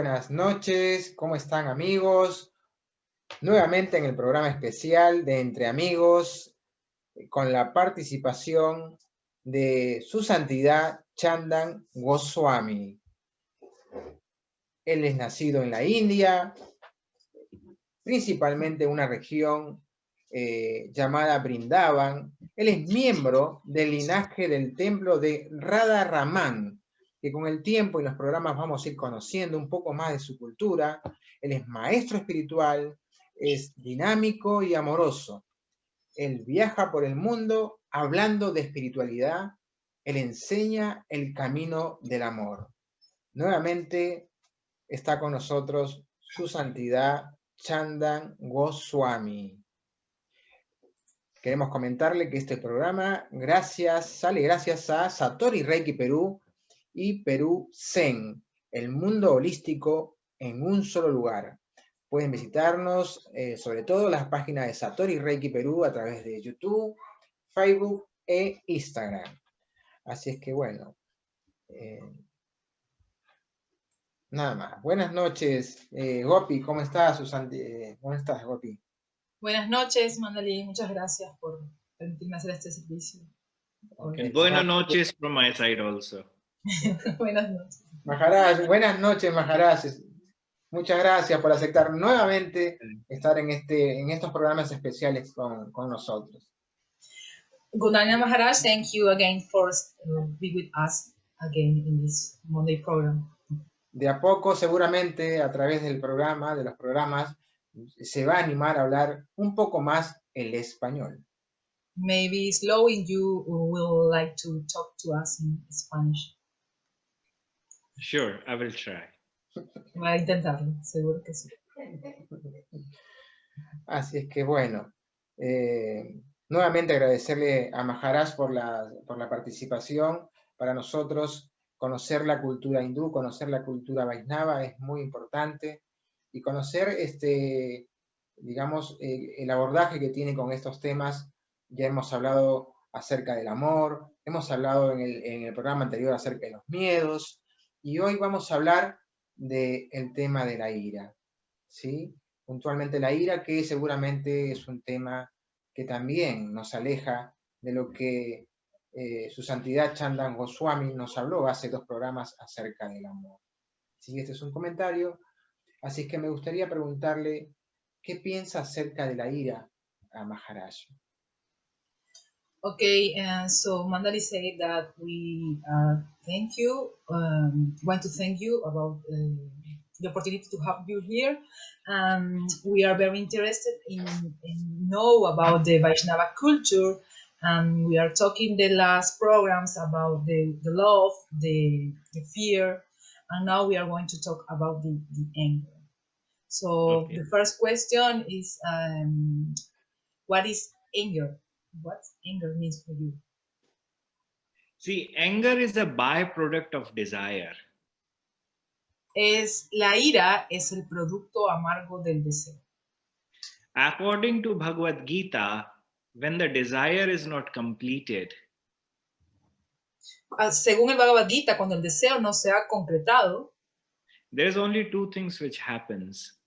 buenas noches. ¿Cómo están, amigos? Nuevamente en el programa especial de Entre Amigos, con la participación de Su Santidad Chandan Goswami. Él es nacido en la India, principalmente en una región llamada Brindavan. Él es miembro del linaje del templo de Radha Raman, que con el tiempo y los programas vamos a ir conociendo un poco más de su cultura. Él es maestro espiritual, es dinámico y amoroso. Él viaja por el mundo hablando de espiritualidad. Él enseña el camino del amor. Nuevamente está con nosotros Su Santidad Chandan Goswami. Queremos comentarle que este programa sale gracias a Satori Reiki Perú y Perú Zen, el mundo holístico en un solo lugar. Pueden visitarnos, sobre todo las páginas de Satori Reiki Perú a través de YouTube, Facebook e Instagram. Así es que bueno, nada más. Buenas noches, Gopi, ¿cómo estás, ¿cómo estás, Gopi? Buenas noches, Mandali. Muchas gracias por permitirme hacer este servicio. Okay. Buenas noches from my side also. Buenas noches. Maharaj, buenas noches, Maharaj. Muchas gracias por aceptar nuevamente estar en estos programas especiales con nosotros. Good night, Maharaj. Thank you again for being with us again in this Monday program. De a poco, seguramente, a través del programa, de los programas, se va a animar a hablar un poco más el español. Maybe slowly you will like to talk to us in Spanish. Sure, I will try. Voy a intentarlo, seguro que sí. Así es que bueno, nuevamente agradecerle a Maharaj por la participación. Para nosotros conocer la cultura hindú, conocer la cultura Vaisnava es muy importante, y conocer digamos, el abordaje que tiene con estos temas. Ya hemos hablado acerca del amor, hemos hablado en el programa anterior acerca de los miedos, y hoy vamos a hablar del tema de la ira, ¿sí? Puntualmente la ira, que seguramente es un tema que también nos aleja de lo que Su Santidad Chandan Goswami nos habló hace 2 programas acerca del amor. ¿Sí? Este es un comentario, así que me gustaría preguntarle qué piensa acerca de la ira a Maharaj. Okay, so Mandali said that we want to thank you about the opportunity to have you here. We are very interested in know about the Vaishnava culture, and we are talking the last programs about the love, the fear, and now we are going to talk about the anger. So okay. The first question is, what is anger? What anger means for you? See, anger is a byproduct of desire. La ira es el producto amargo del deseo. According to Bhagavad Gita, when the desire is not completed, según el Bhagavad Gita, cuando el deseo no se ha concretado, there's only 2 things which happens.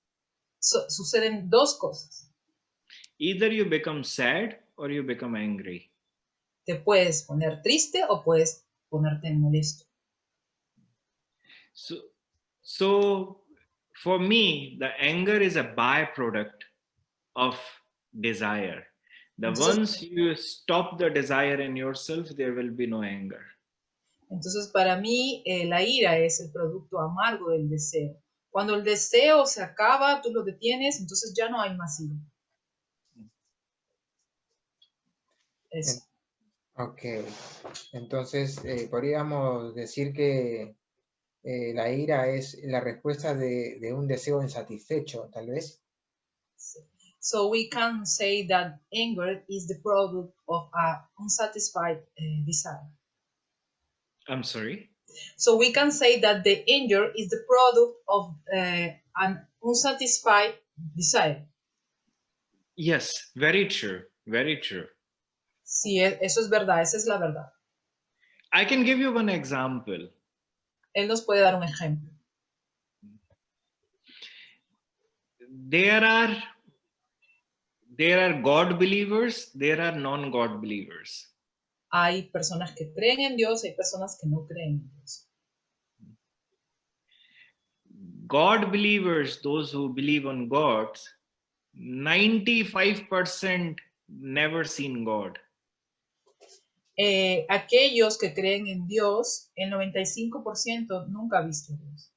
Suceden 2 cosas. Either you become sad or you become angry. Te puedes poner triste o puedes ponerte molesto. So for me, the anger is a byproduct of desire. Once you stop the desire in yourself, there will be no anger. Entonces, para mí, la ira es el producto amargo del deseo. Cuando el deseo se acaba, tú lo detienes, entonces ya no hay más ira. Eso. Ok, entonces podríamos decir que la ira es la respuesta de un deseo insatisfecho, tal vez. So we can say that anger is the product of an unsatisfied desire. I'm sorry? So we can say that the anger is the product of an unsatisfied desire. Yes, very true, very true. Sí, eso es verdad, esa es la verdad. I can give you one example. Él nos puede dar un ejemplo. there are God believers, there are non-God believers. Hay personas que creen en Dios, hay personas que no creen en Dios. God believers, those who believe on God, 95% never seen God. Aquellos que creen en Dios, el 95% nunca ha visto a Dios.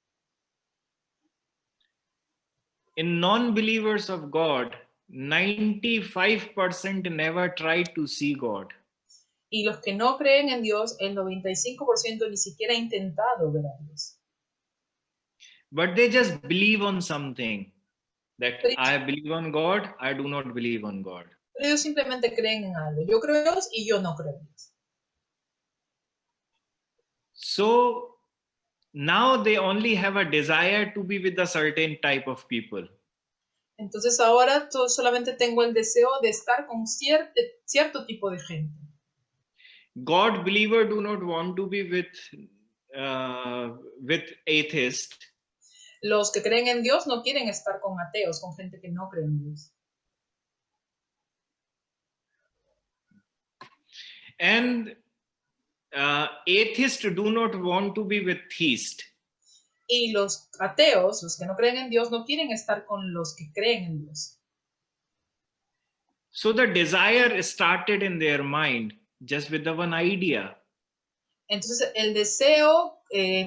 In non-believers of God, 95% never tried to see God. Y los que no creen en Dios, el 95% ni siquiera ha intentado ver a Dios. But they just believe on something. That Pero, I believe on God, I do not believe on God. pero ellos simplemente creen en algo. Yo creo en Dios y yo no creo en Dios. So now they only have a desire to be with a certain type of people. Entonces ahora solamente tengo el deseo de estar con cierto tipo de gente. God believer do not want to be with atheists. Los que creen en Dios no quieren estar con ateos, con gente que no cree en Dios. And atheists do not want to be with theists. Y los ateos, los que no creen en Dios, no quieren estar con los que creen en Dios. So the desire started in their mind just with the one idea. Entonces el deseo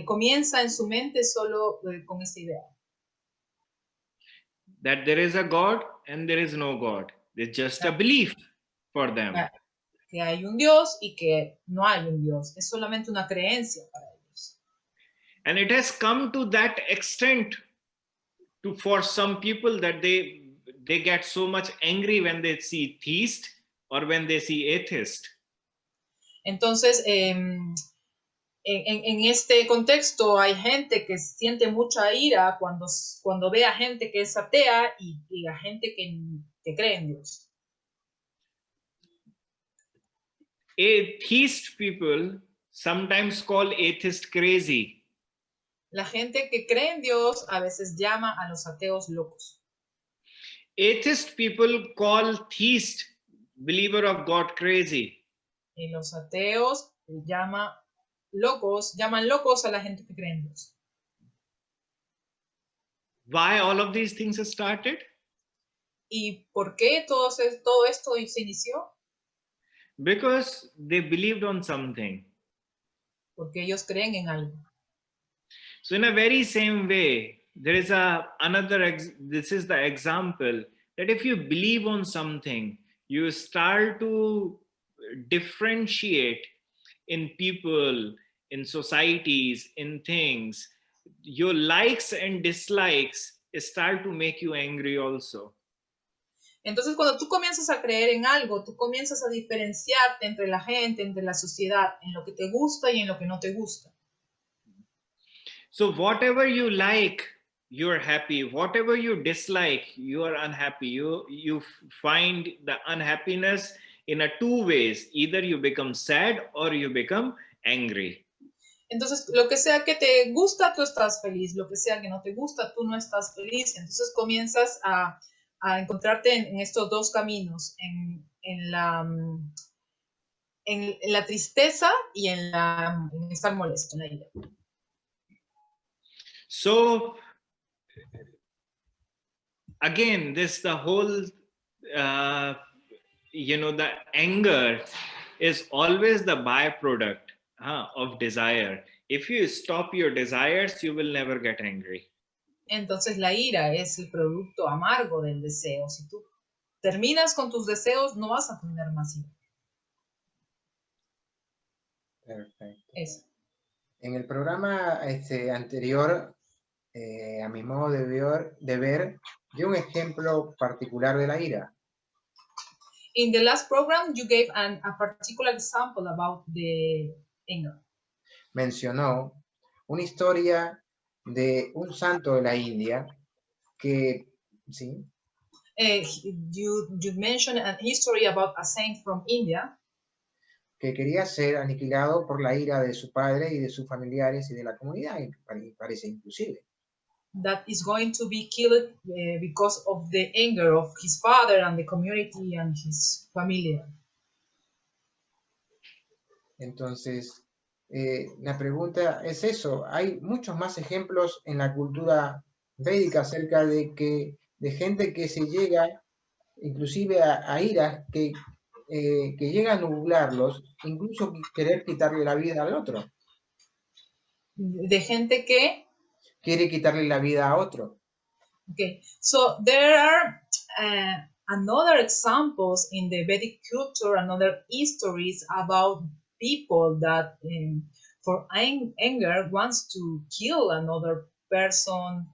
comienza en su mente solo con esta idea. That there is a God and there is no God. It's just a belief for them. Que hay un Dios y que no hay un Dios. Es solamente una creencia para ellos. And it has come to that extent for some people that they get so much angry when they see theist or when they see atheist. Entonces, en este contexto hay gente que siente mucha ira cuando ve a gente que es atea y a gente que cree en Dios. Atheist people sometimes call atheist crazy. La gente que cree en Dios a veces llama a los ateos locos. Atheist people call theist, believer of God, crazy. Y los ateos llaman locos a la gente que cree en Dios. Why all of these things started? ¿Y por qué todo esto se inició? Because they believed on something. Porque ellos creen en algo. So in a very same way, there is this is the example that if you believe on something, you start to differentiate in people, in societies, in things. Your likes and dislikes start to make you angry also. Entonces, cuando tú comienzas a creer en algo, tú comienzas a diferenciarte entre la gente, entre la sociedad, en lo que te gusta y en lo que no te gusta. So whatever you like, you're happy. Whatever you dislike, you are unhappy. You find the unhappiness in two ways. Either you become sad or you become angry. Entonces, lo que sea que te gusta, tú estás feliz. Lo que sea que no te gusta, tú no estás feliz. Entonces comienzas a encontrarte en estos dos caminos, en la tristeza y en estar molesto, en la ira. So again, the whole, the anger is always the byproduct of desire. If you stop your desires, you will never get angry. Entonces la ira es el producto amargo del deseo. Si tú terminas con tus deseos, no vas a tener más ira. Perfecto. Eso. En el programa anterior, a mi modo de ver, dio un ejemplo particular de la ira. In the last program, you gave a particular example about the anger. Mencionó una historia de un santo de la India que, ¿sí? You mentioned a history about a saint from India que quería ser aniquilado por la ira de su padre y de sus familiares y de la comunidad, parece inclusive. that is going to be killed because of the anger of his father and the community and his familia. Entonces, la pregunta es eso. Hay muchos más ejemplos en la cultura védica acerca de gente que se llega, inclusive a iras que llega a nublarlos, incluso querer quitarle la vida al otro. De gente que Quiere quitarle la vida a otro. Okay, so there are another examples in the Vedic culture, another histories about people that for anger wants to kill another person,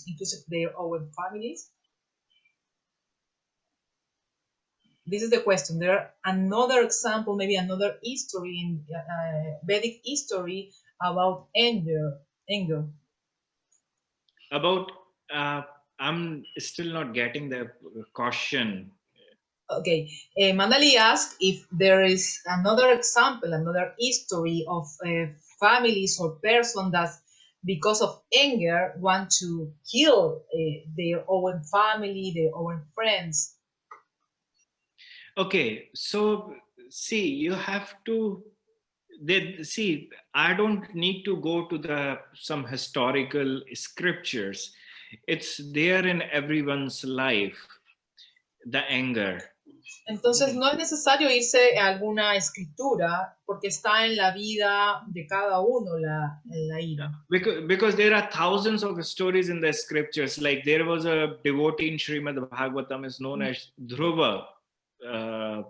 inclusive their own families. This is the question. There are another example, maybe another history in Vedic history about anger. About I'm still not getting the question. Okay, Mandali asked if there is another example, another history of families or person that because of anger want to kill their own family, their own friends. Okay, so see, you have to see, I don't need to go to some historical scriptures. It's there in everyone's life, the anger. Entonces no es necesario irse a alguna escritura porque está en la vida de cada uno la ira. Because there are thousands of stories in the scriptures. Like there was a devotee in Srimad Bhagavatam is known as Dhruva, and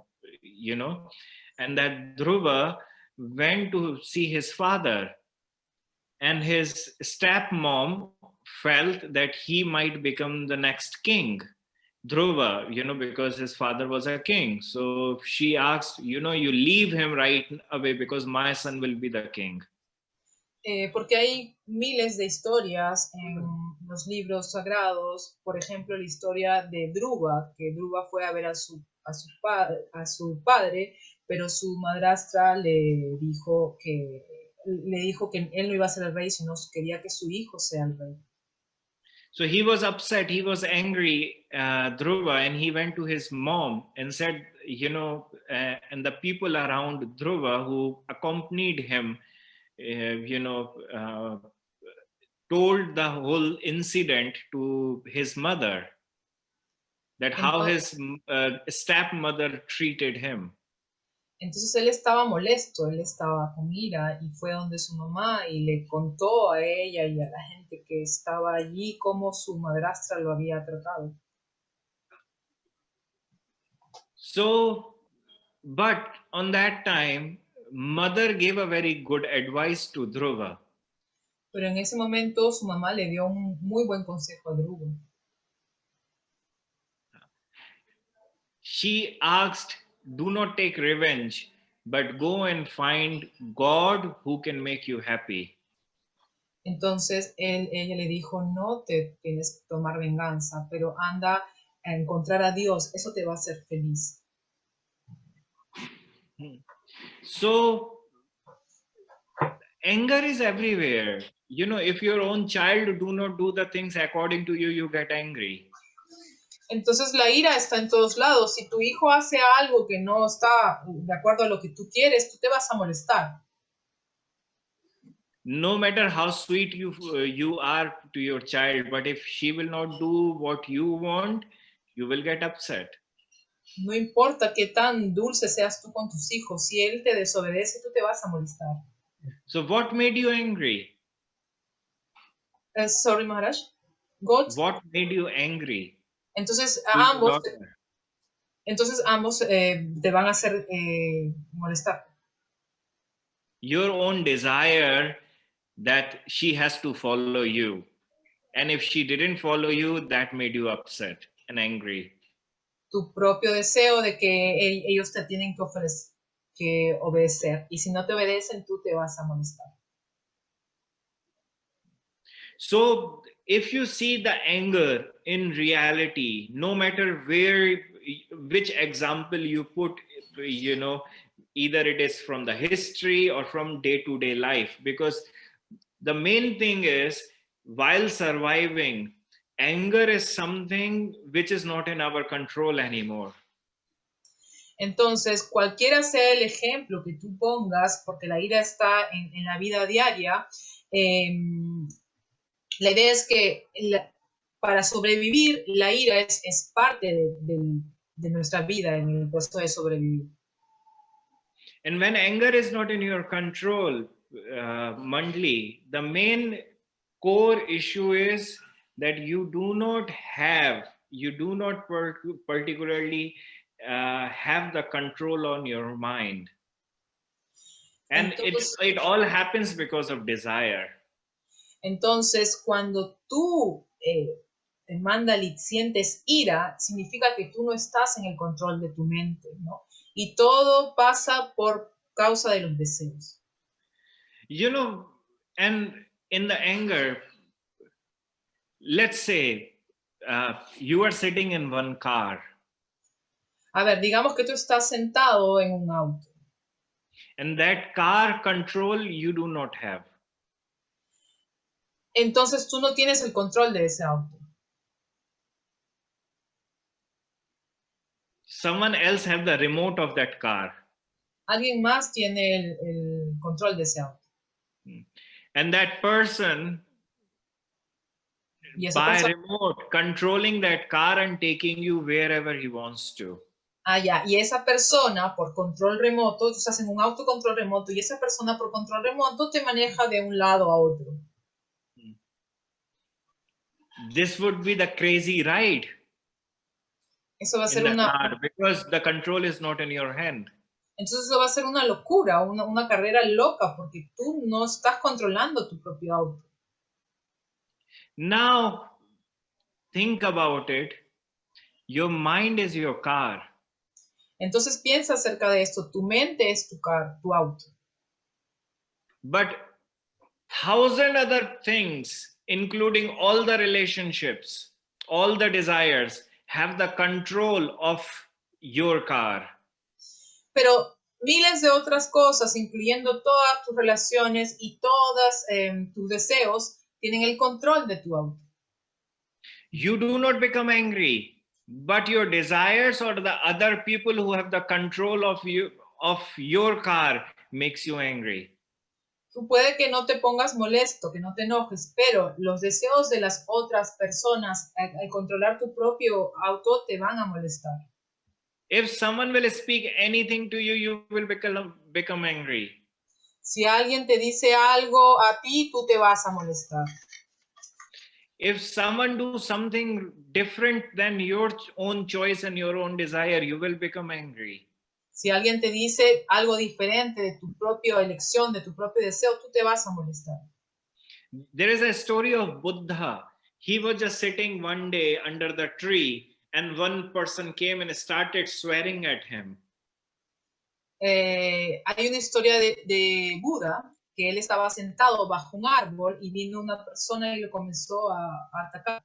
that Dhruva went to see his father, and his stepmom felt that he might become the next king, Dhruva, because his father was a king. So she asked, you leave him right away because my son will be the king. Porque hay miles de historias en los libros sagrados, por ejemplo la historia de Dhruva, que Dhruva fue a ver a su padre, pero su madrastra le dijo que él no iba a ser el rey, sino quería que su hijo sea el rey. So he was upset, he was angry, Dhruva, and he went to his mom and said, and the people around Dhruva who accompanied him, told the whole incident to his mother, that how his stepmother treated him. Entonces él estaba molesto, él estaba con ira y fue donde su mamá y le contó a ella y a la gente que estaba allí cómo su madrastra lo había tratado. So, but on that time, mother gave a very good advice to Dhruva. Pero en ese momento su mamá le dio un muy buen consejo a Dhruva. She asked, do not take revenge, but go and find God who can make you happy. Entonces ella le dijo, no te tienes que tomar venganza, pero anda a encontrar a Dios, eso te va a hacer feliz. So, anger is everywhere. If your own child do not do the things according to you, you get angry. Entonces la ira está en todos lados. Si tu hijo hace algo que no está de acuerdo a lo que tú quieres, tú te vas a molestar. No matter how sweet you are to your child, but if she will not do what you want, you will get upset. No importa qué tan dulce seas tú con tus hijos, si él te desobedece, tú te vas a molestar. So what made you angry? Sorry, Maharaj. God. What made you angry? Entonces ambos te van a hacer molestar. Your own desire that she has to follow you. And if she didn't follow you, that made you upset and angry. Tu propio deseo de que ellos te tienen que obedecer. Y si no te obedecen, tú te vas a molestar. So if you see the anger in reality, no matter which example you put, either it is from the history or from day-to-day life, because the main thing is while surviving, anger is something which is not in our control anymore. Entonces, cualquiera sea el ejemplo que tú pongas, porque la ira está en la vida diaria, la idea es que para sobrevivir, la ira es parte de nuestra vida en el proceso de sobrevivir. And when anger is not in your control, Mandli, the main core issue is that you do not particularly have the control on your mind. And Entonces, it all happens because of desire. Entonces, cuando tú, Mandali, sientes ira, significa que tú no estás en el control de tu mente, ¿no? Y todo pasa por causa de los deseos. You know, and in the anger, let's say you are sitting in one car. A ver, digamos que tú estás sentado en un auto. And that car control you do not have. Entonces tú no tienes el control de ese auto. Someone else have the remote of that car. Alguien más tiene el control de ese auto. And that person, by remote, controlling that car and taking you wherever he wants to. Ah, ya. Y esa persona, por control remoto, tú estás en un auto control remoto, y esa persona por control remoto te maneja de un lado a otro. This would be the crazy ride. Eso va a ser una... Because the control is not in your hand. Entonces eso va a ser una locura, una carrera loca, porque tú no estás controlando tu propio auto. Now, think about it. Your mind is your car. Entonces piensa acerca de esto. Tu mente es tu auto. But 1,000 other things, including all the relationships, all the desires, have the control of your car. Pero miles de otras cosas, incluyendo todas tus relaciones y todos tus deseos, tienen el control de tu auto. You do not become angry, but your desires or the other people who have the control of your car makes you angry. Tú puede que no te pongas molesto, que no te enojes, pero los deseos de las otras personas al controlar tu propio auto te van a molestar. If someone will speak anything to you, you will become angry. Si alguien te dice algo a ti, tú te vas a molestar. If someone do something different than your own choice and your own desire, you will become angry. Si alguien te dice algo diferente de tu propia elección, de tu propio deseo, tú te vas a molestar. There is a story of Buddha. He was just sitting one day under the tree and one person came and started swearing at him. Hay una historia de Buda, que él estaba sentado bajo un árbol y vino una persona y lo comenzó a atacar.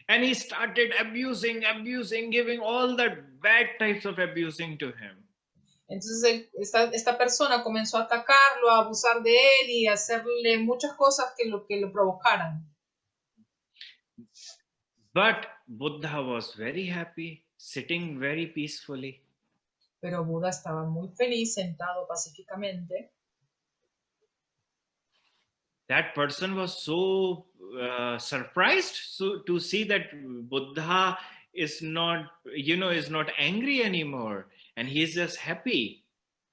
And he started abusing, giving all the bad types of abusing to him. Entonces esta persona comenzó a atacarlo, a abusar de él y a hacerle muchas cosas que lo provocaran. But Buddha was very happy, sitting very peacefully. Pero Buda estaba muy feliz, sentado pacíficamente. That person was so surprised to see that Buddha is not angry anymore, and he is just happy.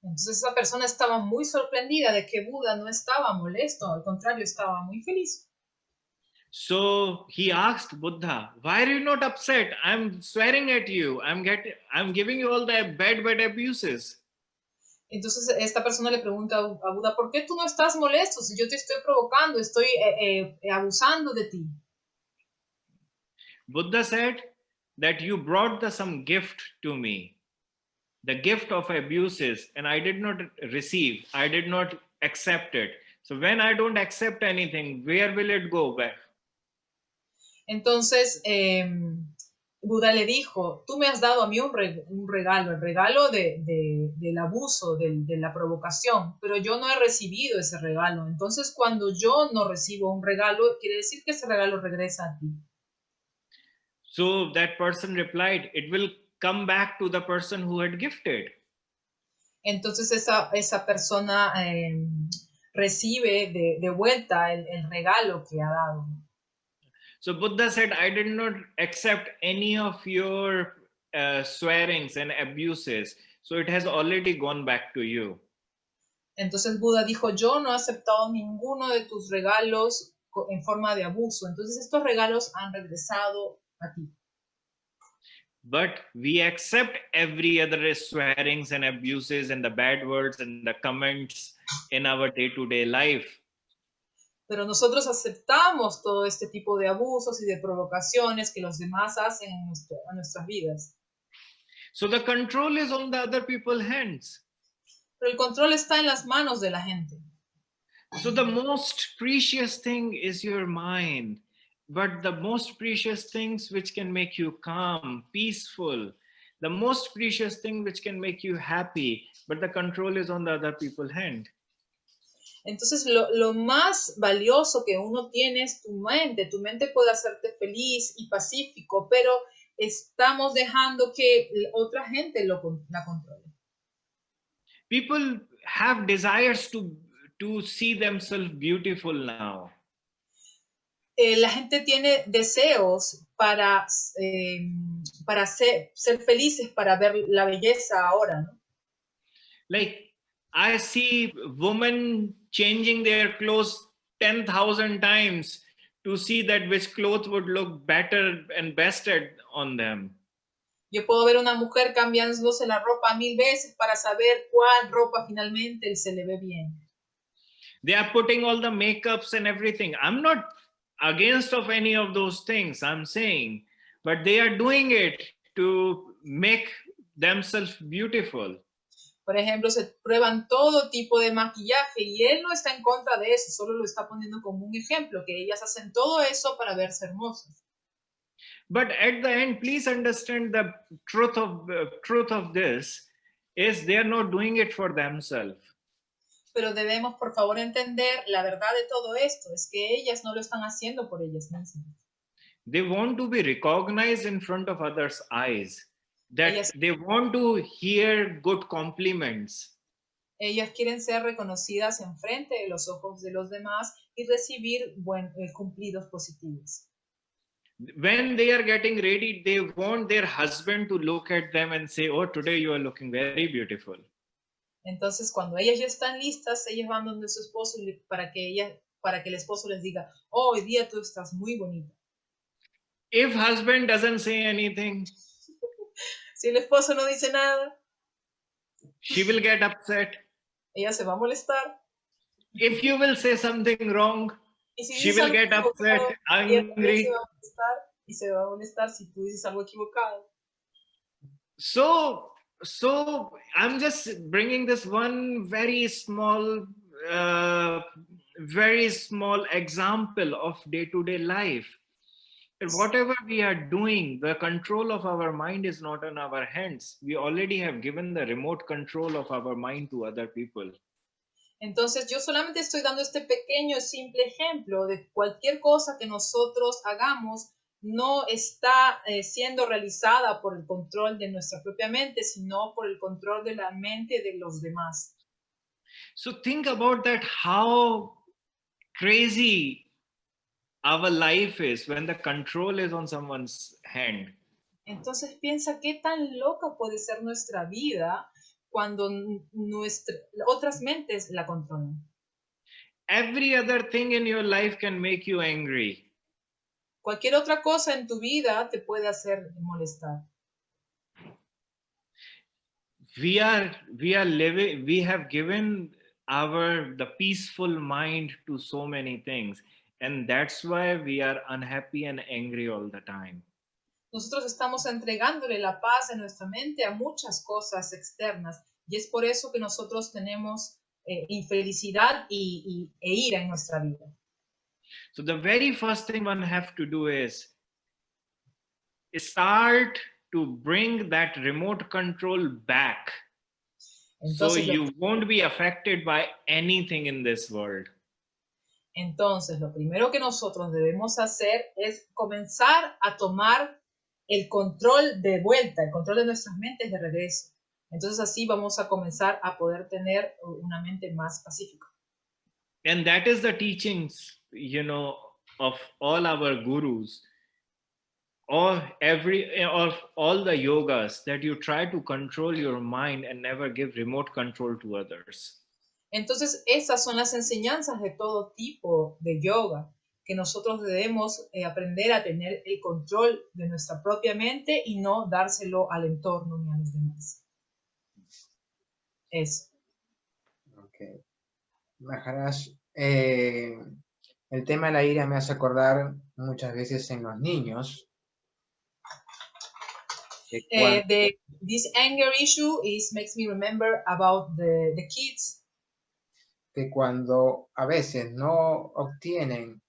Entonces esa persona estaba muy sorprendida de que Buda no estaba molesto, al contrario, estaba muy feliz. So he asked Buddha, "Why are you not upset? I'm swearing at you. I'm giving you all the bad abuses." Entonces esta persona le pregunta a Buda, ¿por qué tú no estás molesto? Si yo te estoy provocando, estoy abusando de ti. Buddha said that you brought some gift to me, the gift of abuses, and I did not receive, I did not accept it. So when I don't accept anything, where will it go back? Entonces Buda le dijo, tú me has dado a mí un regalo, el regalo del abuso, de la provocación, pero yo no he recibido ese regalo. Entonces, cuando yo no recibo un regalo, quiere decir que ese regalo regresa a ti. So that person replied, it will come back to the person who had gifted. Entonces esa persona recibe de vuelta el regalo que ha dado. So Buddha said, I did not accept any of your swearings and abuses. So it has already gone back to you. Entonces Buda dijo, yo no he aceptado ninguno de tus regalos en forma de abuso. Entonces estos regalos han regresado a ti. But we accept every other swearings and abuses and the bad words and the comments in our day-to-day life. Pero nosotros aceptamos todo este tipo de abusos y de provocaciones que los demás hacen en nuestras vidas. So the control is on the other people's hands. Pero el control está en las manos de la gente. So the most precious thing is your mind. But the most precious things which can make you calm, peaceful, the most precious thing which can make you happy, but the control is on the other people's hand. Entonces, lo más valioso que uno tiene es tu mente. Tu mente puede hacerte feliz y pacífico, pero estamos dejando que otra gente la controle. People have desires to see themselves beautiful now. La gente tiene deseos para ser felices, para ver la belleza ahora, ¿no? Like, I see women changing their clothes 10,000 times to see that which clothes would look better and best on them. Yo puedo ver una mujer cambiándose la ropa 1000 veces para saber cuál ropa finalmente se le ve bien. They are putting all the makeups and everything. I'm not against of any of those things, I'm saying, but they are doing it to make themselves beautiful. Por ejemplo, se prueban todo tipo de maquillaje y él no está en contra de eso, solo lo está poniendo como un ejemplo, que ellas hacen todo eso para verse hermosas. But at the end, please understand the truth of this is they are not doing it for themselves. Pero debemos, por favor, entender la verdad de todo esto, es que ellas no lo están haciendo por ellas mismas. They want to be recognized in front of others' eyes. That they want to hear good compliments. Ellas quieren ser reconocidas en frente de los ojos de los demás y recibir cumplidos positivos. When they are getting ready, they want their husband to look at them and say, oh, today you are looking very beautiful. Entonces, cuando ellas ya están listas, ellas van donde su esposo para que el esposo les diga, oh, hoy día tú estás muy bonita. If husband doesn't say anything, si el esposo no dice nada, she will get upset. Ella se va a molestar. If you will say something wrong, she will get upset, angry. Se va a molestar si tú dices algo equivocado. So I'm just bringing this one very small example of day-to-day life. Whatever we are doing, the control of our mind is not in our hands. We already have given the remote control of our mind to other people. Entonces yo solamente estoy dando este pequeño simple ejemplo de cualquier cosa que nosotros hagamos no está siendo realizada por el control de nuestra propia mente, sino por el control de la mente de los demás. So think about that, how crazy our life is when the control is on someone's hand. Entonces piensa qué tan loca puede ser nuestra vida cuando otras mentes la controlan. Every other thing in your life can make you angry. Cualquier otra cosa en tu vida te puede hacer molestar. We have given the peaceful mind to so many things, and that's why we are unhappy and angry all the time. Nosotros estamos entregándole la paz de nuestra mente a muchas cosas externas y es por eso que nosotros tenemos infelicidad e ira en nuestra vida. So the very first thing one have to do is start to bring that remote control back. So Entonces, you won't be affected by anything in this world. Entonces, lo primero que nosotros debemos hacer es comenzar a tomar el control de vuelta, el control de nuestras mentes de regreso. Entonces, así vamos a comenzar a poder tener una mente más pacífica. And that is the teachings, of all our gurus, of all the yogas, that you try to control your mind and never give remote control to others. Entonces, esas son las enseñanzas de todo tipo de yoga, que nosotros debemos aprender a tener el control de nuestra propia mente y no dárselo al entorno ni a los demás. Eso. Okay. Maharaj, el tema de la ira me hace acordar muchas veces en los niños. This anger issue makes me remember about the kids. Que cuando a veces no obtienen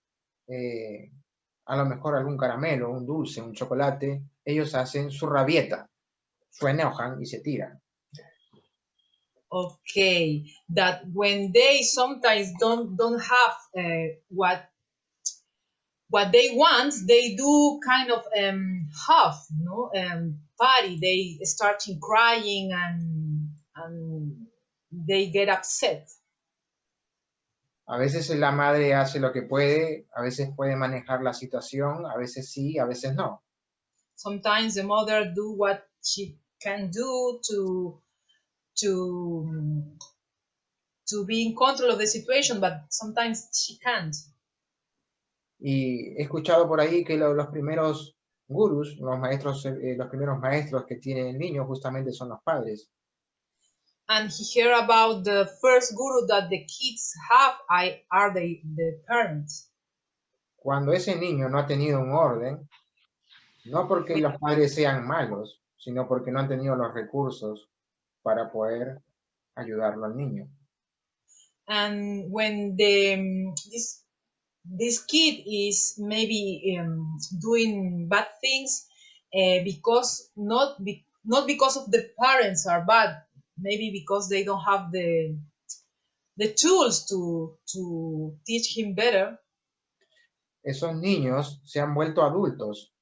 a lo mejor algún caramelo, un dulce, un chocolate, ellos hacen su rabieta, se enojan y se tiran. Okay, that when they sometimes don't have what they want, they do kind of huff, party. They start crying and they get upset. A veces la madre hace lo que puede, a veces puede manejar la situación, a veces sí, a veces no. Sometimes the mother do what she can do to be in control of the situation, but sometimes she can't. Y he escuchado por ahí que los primeros gurús, los primeros maestros que tiene el niño justamente son los padres. And he heard about the first guru that the kids have are the parents. Cuando ese niño no ha tenido un orden, no porque los padres sean malos, sino porque no han tenido los recursos para poder ayudarlo al niño. And when this kid is maybe doing bad things because not because of the parents are bad, maybe because they don't have the tools to teach him better. Esos niños se han vuelto adultos.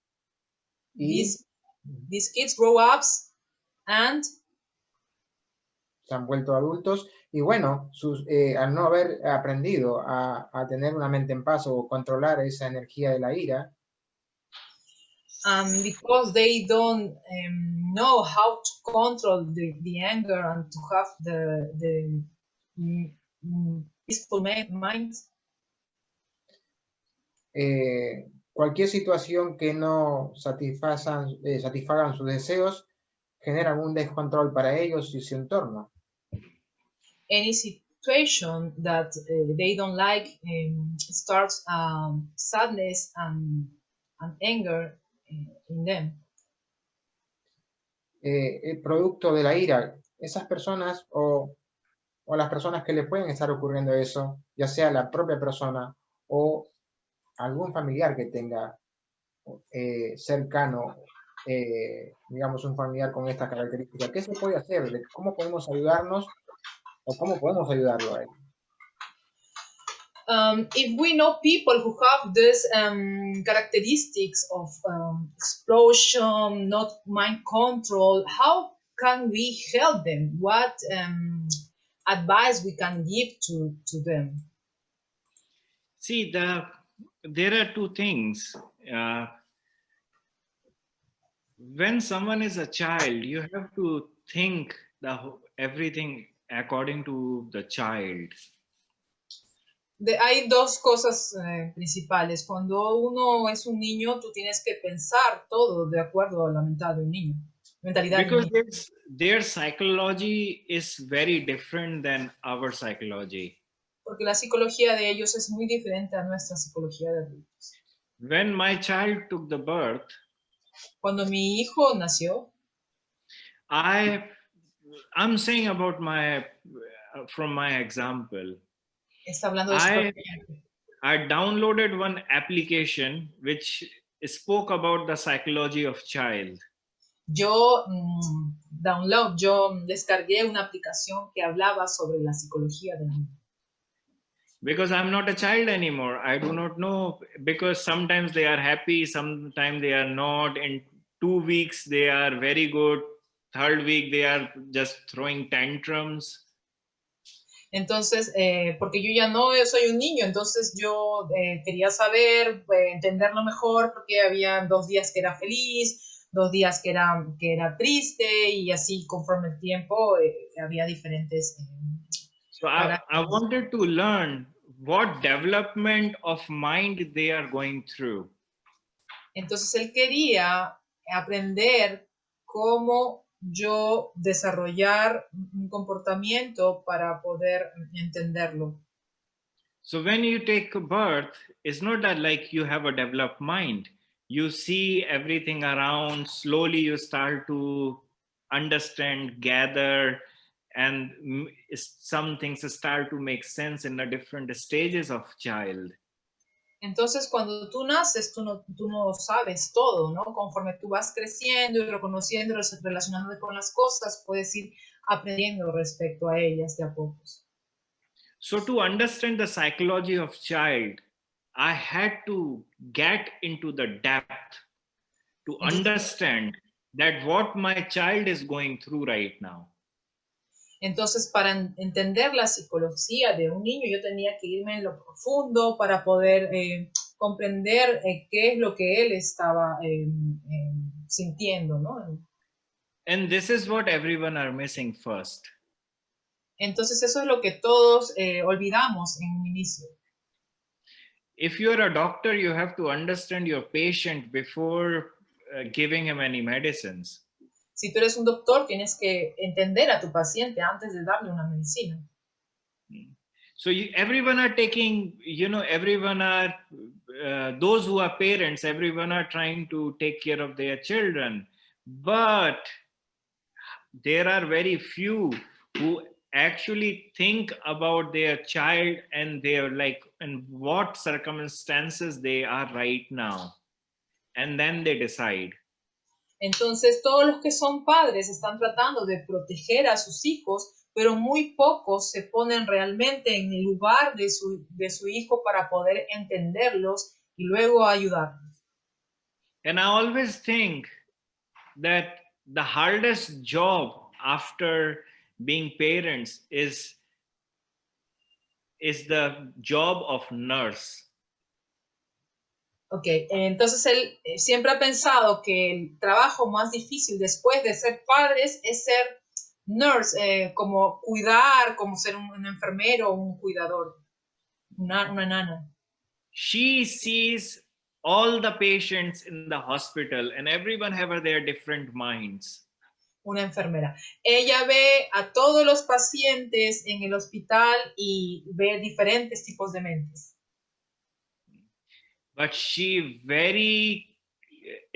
These kids grow up and se han vuelto adultos y bueno, al no haber aprendido a tener una mente en paz o controlar esa energía de la ira, because they don't know how to control the anger and to have the peaceful mind. Cualquier situación que no satisfagan sus deseos generan un descontrol para ellos y su entorno. Any situation that they don't like starts sadness and anger in them. El producto de la ira, esas personas o las personas que le pueden estar ocurriendo eso, ya sea la propia persona o algún familiar que tenga cercano, digamos un familiar con esta característica, ¿qué se puede hacer? ¿Cómo podemos ayudarnos o cómo podemos ayudarlo a él? If we know people who have these characteristics of explosion, not mind control, how can we help them? What advice we can give to them? See, there are two things. When someone is a child, you have to think everything according to the child. Hay dos cosas principales. Cuando uno es un niño, tú tienes que pensar todo de acuerdo a la mentalidad de un niño. Because their psychology is very different than our psychology. Porque la psicología de ellos es muy diferente a nuestra psicología de adultos. When my child took the birth, cuando mi hijo nació, I'm saying about from my example. Está hablando de I downloaded one application which spoke about the psychology of child. Yo descargué una aplicación que hablaba sobre la psicología del niño. Because I'm not a child anymore. I do not know, because sometimes they are happy, sometimes they are not. In 2 weeks, they are very good. Third week, they are just throwing tantrums. Entonces, porque yo ya no soy un niño, entonces yo quería saber, entenderlo mejor, porque había 2 días que era feliz, 2 días que era triste, y así conforme el tiempo había diferentes... So I wanted to learn what development of mind they are going through. Entonces él quería aprender cómo yo desarrollar un comportamiento para poder entenderlo. So when you take a birth, it's not that like you have a developed mind. You see everything around, slowly you start to understand, gather, and some things start to make sense in the different stages of child. Entonces, cuando tú naces, tú no sabes todo, ¿no? Conforme tú vas creciendo y reconociendo, relacionándote con las cosas, puedes ir aprendiendo respecto a ellas de a pocos. So to understand the psychology of child, I had to get into the depth to understand that what my child is going through right now. Entonces, para entender la psicología de un niño, yo tenía que irme en lo profundo para poder comprender qué es lo que él estaba sintiendo, ¿no? And this is what everyone are missing first. Entonces, eso es lo que todos olvidamos en un inicio. If you're a doctor, you have to understand your patient before giving him any medicines. Si tú eres un doctor, tienes que entender a tu paciente antes de darle una medicina. So everyone are taking, everyone are, those who are parents, everyone are trying to take care of their children. But there are very few who actually think about their child and their in what circumstances they are right now. And then they decide. Entonces, todos los que son padres están tratando de proteger a sus hijos, pero muy pocos se ponen realmente en el lugar de su hijo para poder entenderlos y luego ayudarlos. And I always think that the hardest job after being parents is the job of nurse. Ok, entonces él siempre ha pensado que el trabajo más difícil después de ser padres es ser nurse, como cuidar, como ser un enfermero, un cuidador, una nana. She sees all the patients in the hospital and everyone have their different minds. Una enfermera. Ella ve a todos los pacientes en el hospital y ve diferentes tipos de mentes. But she very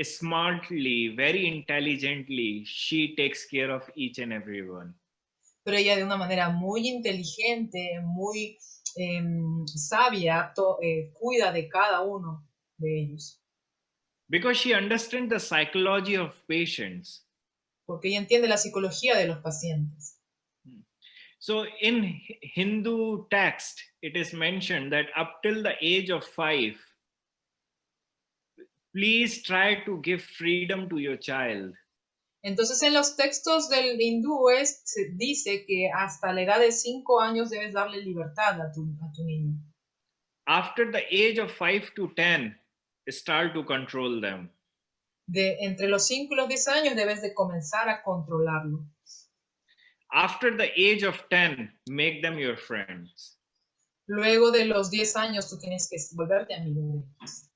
smartly, very intelligently, she takes care of each and everyone. Pero ella de una manera muy inteligente, muy sabia, cuida de cada uno de ellos. Because she understands the psychology of patients. Porque ella entiende la psicología de los pacientes. So in Hindu text, it is mentioned that up till the age of 5, please try to give freedom to your child. Entonces en los textos del hindú se dice que hasta la edad de 5 años debes darle libertad a tu niño. After the age of 5 to 10, start to control them. Entre los 5 y los 10 años debes de comenzar a controlarlo. After the age of 10, make them your friends. Luego de los 10 años tú tienes que volverte amigo de ellos.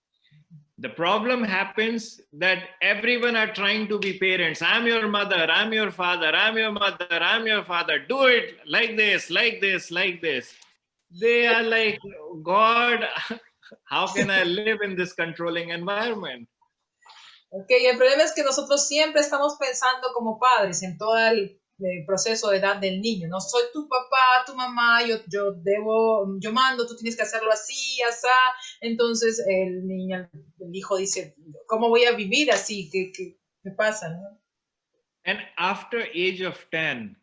The problem happens that everyone are trying to be parents. I'm your mother, I'm your father, I'm your mother, I'm your father. Do it like this, like this, like this. They are like, God, how can I live in this controlling environment? Ok, el problema es que nosotros siempre estamos pensando como padres en todo el proceso de edad del niño. No soy tu papá, tu mamá, yo mando, tú tienes que hacerlo así, así. Entonces el hijo dice, ¿cómo voy a vivir así? ¿Qué pasa? ¿No? And after age of 10,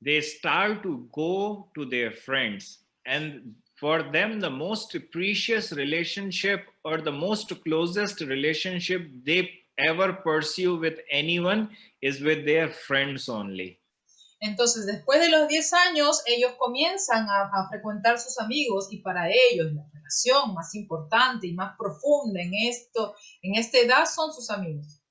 they start to go to their friends. And for them, the most precious relationship or the most closest relationship they ever pursue with anyone is with their friends only. Entonces, después de los 10 años, ellos comienzan a frecuentar sus amigos y para ellos la relación más importante y más profunda en esta edad son sus amigos.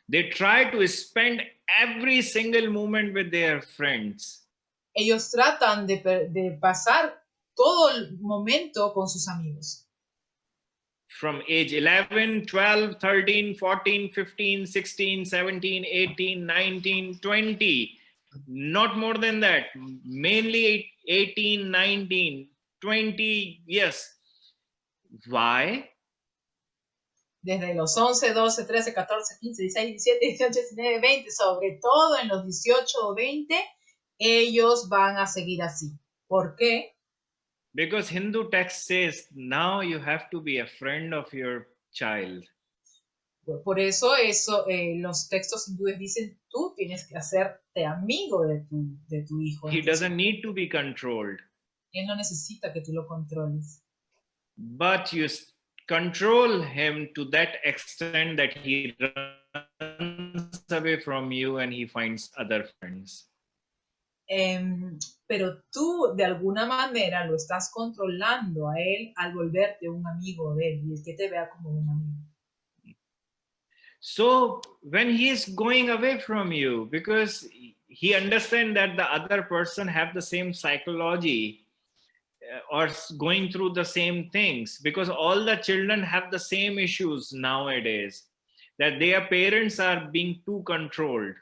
They try to spend every single moment with their friends. Ellos tratan de pasar todo el momento con sus amigos. From age 11, 12, 13, 14, 15, 16, 17, 18, 19, 20. Not more than that. Mainly 18, 19, 20. Yes. Why? Desde los 11, 12, 13, 14, 15, 16, 17, 18, 19, 20, sobre todo en los 18 o 20, ellos van a seguir así. ¿Por qué? Because Hindu text says now you have to be a friend of your child. Por eso los textos hindúes dicen, tú tienes que hacerte amigo de tu hijo. He Entonces, doesn't need to be controlled. él no necesita que tú lo controles. But you control him to that extent that he runs away from you and he finds other friends. Pero tú de alguna manera lo estás controlando a él al volverte un amigo de él y el que te vea como un amigo. So when he is going away from you, because he understands that the other person have the same psychology or going through the same things, because all the children have the same issues nowadays, that their parents are being too controlled.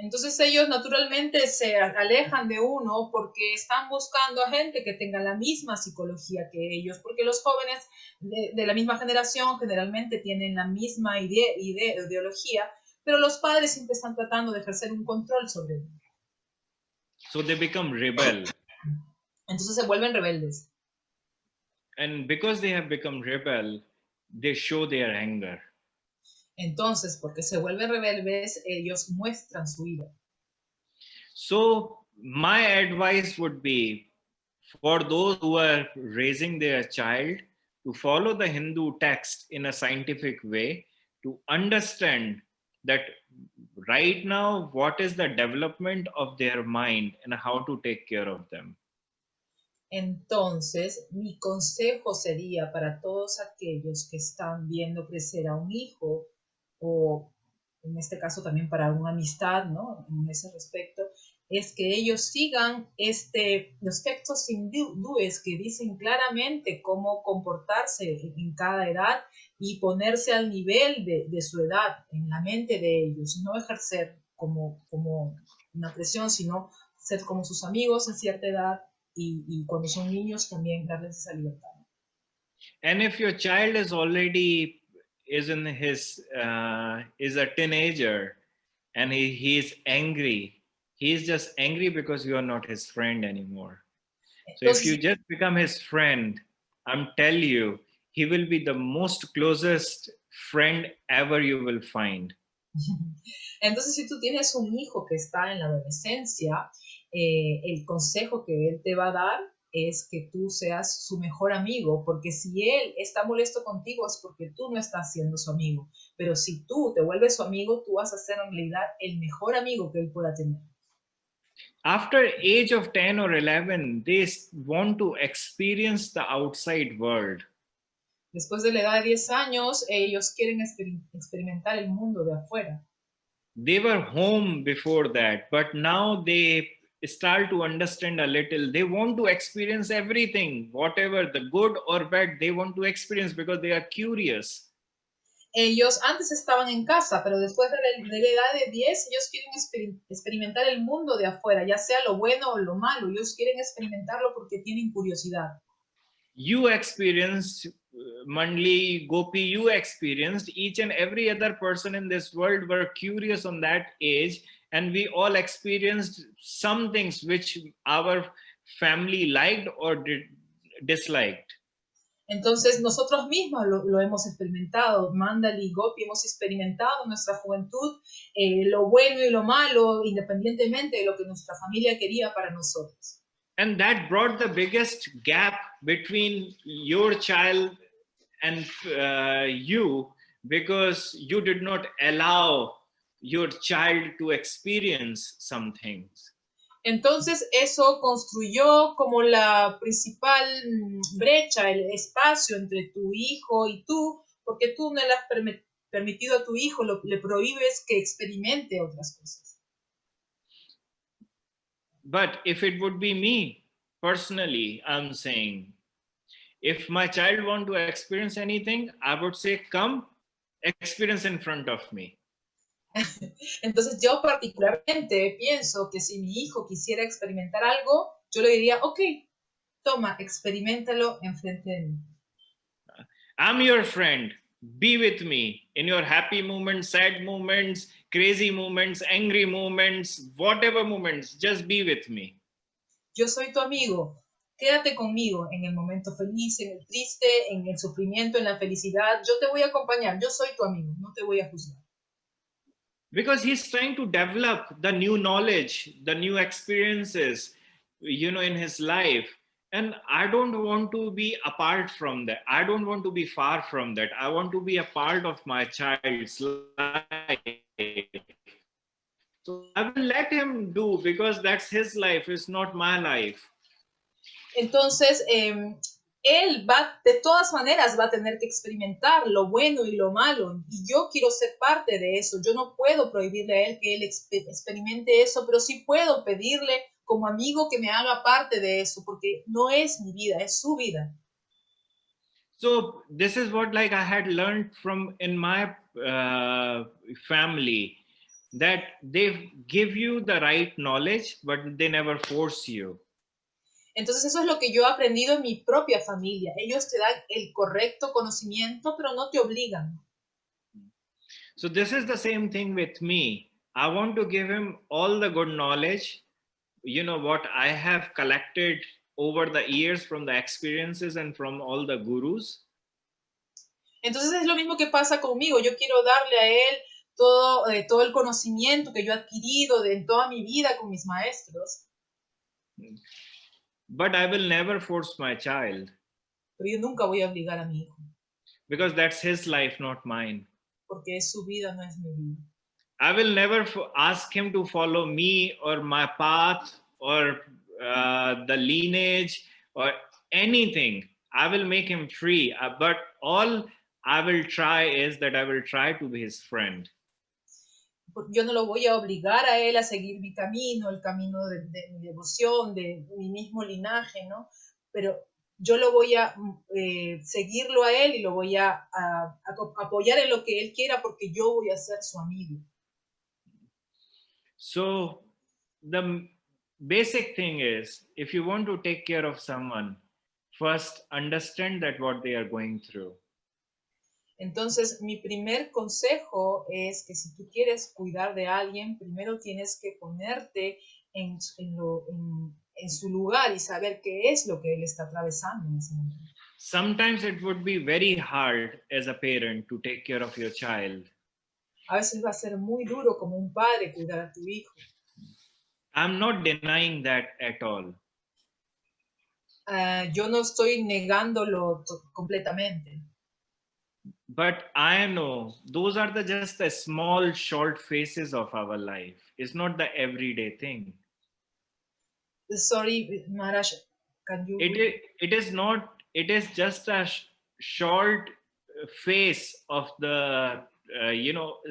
Entonces ellos naturalmente se alejan de uno porque están buscando a gente que tenga la misma psicología que ellos, porque los jóvenes de la misma generación generalmente tienen la misma ideología, pero los padres siempre están tratando de ejercer un control sobre ellos. So they become rebel. Entonces se vuelven rebeldes. And because they have become rebel, they show their anger. Entonces, porque se vuelven rebeldes, ellos muestran su ira. So my advice would be for those who are raising their child to follow the Hindu text in a scientific way, to understand that right now what is the development of their mind and how to take care of them. Entonces, mi consejo sería para todos aquellos que están viendo crecer a un hijo, o en este caso también para una amistad, ¿no? En ese respecto, es que ellos sigan los textos hindúes que dicen claramente cómo comportarse en cada edad y ponerse al nivel de su edad en la mente de ellos, no ejercer como una presión, sino ser como sus amigos en cierta edad y cuando son niños también darles esa libertad. And if your child is already is a teenager and he is angry, he is just angry because you are not his friend anymore. So if you just become his friend, I'm telling you, he will be the most closest friend ever you will find. Entonces, si tú tienes un hijo que está en la adolescencia, el consejo que él te va a dar es que tú seas su mejor amigo, porque si él está molesto contigo es porque tú no estás siendo su amigo, pero si tú te vuelves su amigo, tú vas a ser en realidad el mejor amigo que él pueda tener. After age of 10 or 11, they want to experience the outside world. Después de la edad de 10 años, ellos quieren experimentar el mundo de afuera. They were home before that, but now they start to understand a little. They want to experience everything, whatever, the good or bad, they want to experience because they are curious. Ellos antes estaban en casa, pero después de la edad de 10, ellos quieren experimentar el mundo de afuera, ya sea lo bueno o lo malo. Ellos quieren experimentarlo porque tienen curiosidad. You experienced, Mandli, Gopi, you experienced, each and every other person in this world were curious on that age, and we all experienced some things which our family liked or disliked. Entonces nosotros mismos lo hemos experimentado, Mandal y Gopi hemos experimentado en nuestra juventud lo bueno y lo malo, independientemente de lo que nuestra familia quería para nosotros. And that brought the biggest gap between your child and you, because you did not allow your child to experience some things. Entonces eso construyó como la principal brecha, el espacio entre tu hijo y tú, porque tú no le has permitido a tu hijo, le prohíbes que experimente otras cosas. But if it would be me, personally, I'm saying, if my child want to experience anything, I would say, come, experience in front of me. Entonces yo particularmente pienso que si mi hijo quisiera experimentar algo, yo le diría, ok, toma, experimentalo enfrente de mí. I'm your friend. Be with me in your happy moments, sad moments, crazy moments, angry moments, whatever moments, just be with me. Yo soy tu amigo. Quédate conmigo en el momento feliz, en el triste, en el sufrimiento, en la felicidad. Yo te voy a acompañar. Yo soy tu amigo. No te voy a juzgar. Because he's trying to develop the new knowledge, the new experiences, in his life. And I don't want to be apart from that. I don't want to be far from that. I want to be a part of my child's life. So I will let him do, because that's his life, it's not my life. Entonces, él de todas maneras va a tener que experimentar lo bueno y lo malo, y yo quiero ser parte de eso. Yo no puedo prohibirle a él que él experimente eso, pero sí puedo pedirle como amigo que me haga parte de eso, porque no es mi vida, es su vida. So this is what I had learned from in my family, that they give you the right knowledge, but they never force you. Entonces eso es lo que yo he aprendido en mi propia familia. Ellos te dan el correcto conocimiento, pero no te obligan. So this is the same thing with me. I want to give him all the good knowledge, what I have collected over the years from the experiences and from all the gurus. Entonces es lo mismo que pasa conmigo. Yo quiero darle a él todo el conocimiento que yo he adquirido en toda mi vida con mis maestros. But I will never force my child. Pero yo nunca voy a obligar a mi hijo. Because that's his life, not mine. Porque es su vida, no es mi vida. I will never ask him to follow me or my path or the lineage or anything. I will make him free. But all I will try is that I will try to be his friend. Yo no lo voy a obligar a él a seguir mi camino, el camino de mi devoción, de mi mismo linaje, ¿no? Pero yo lo voy a seguirlo a él y lo voy a apoyar en lo que él quiera, porque yo voy a ser su amigo. So the basic thing is, if you want to take care of someone, first understand that what they are going through. Entonces, mi primer consejo es que si tú quieres cuidar de alguien, primero tienes que ponerte en su lugar y saber qué es lo que él está atravesando en ese momento. Sometimes it would be very hard as a parent to take care of your child. A veces va a ser muy duro como un padre cuidar a tu hijo. I'm not denying that at all. Yo no estoy negándolo completamente. But I know those are just the small, short phases of our life. It's not the everyday thing. Sorry, Maharaj, can you... It is not. It is just a short phase of the,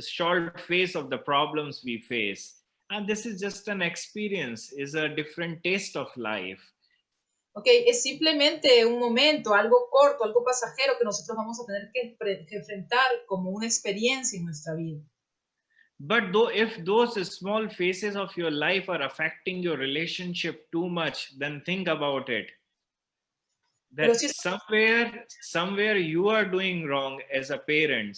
short phase of the problems we face. And this is just an experience, is a different taste of life. Ok, es simplemente un momento, algo corto, algo pasajero que nosotros vamos a tener que enfrentar como una experiencia en nuestra vida. But if those small phases of your life are affecting your relationship too much, then think about it. That somewhere you are doing wrong as a parent,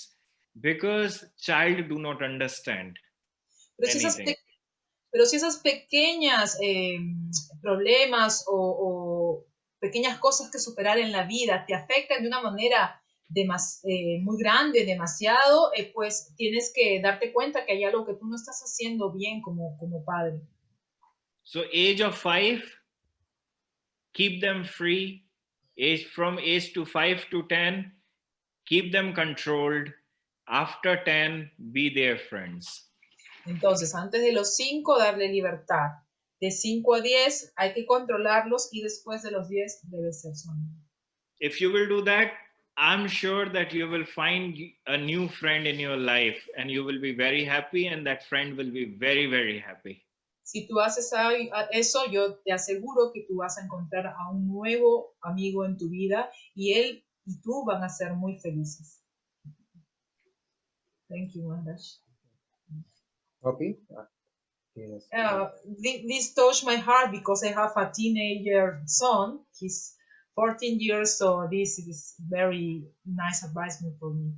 because child do not understand anything. Pero si esas pequeñas problemas o pequeñas cosas que superar en la vida te afectan de una manera muy grande, demasiado, pues tienes que darte cuenta que hay algo que tú no estás haciendo bien como padre. So age of 5, keep them free. From age to 5 to 10, keep them controlled. After 10, be their friends. Entonces, antes de los 5, darle libertad. De 5 a 10 hay que controlarlos y después de los 10 debe ser su amigo. If you will do that, I'm sure that you will find a new friend in your life and you will be very happy, and that friend will be very, very happy. Si tú haces eso, yo te aseguro que tú vas a encontrar a un nuevo amigo en tu vida y él y tú van a ser muy felices. Thank you, Maharaj. Copy? Yes. This touched my heart because I have a teenager son. He's 14 years, so this is very nice advice for me.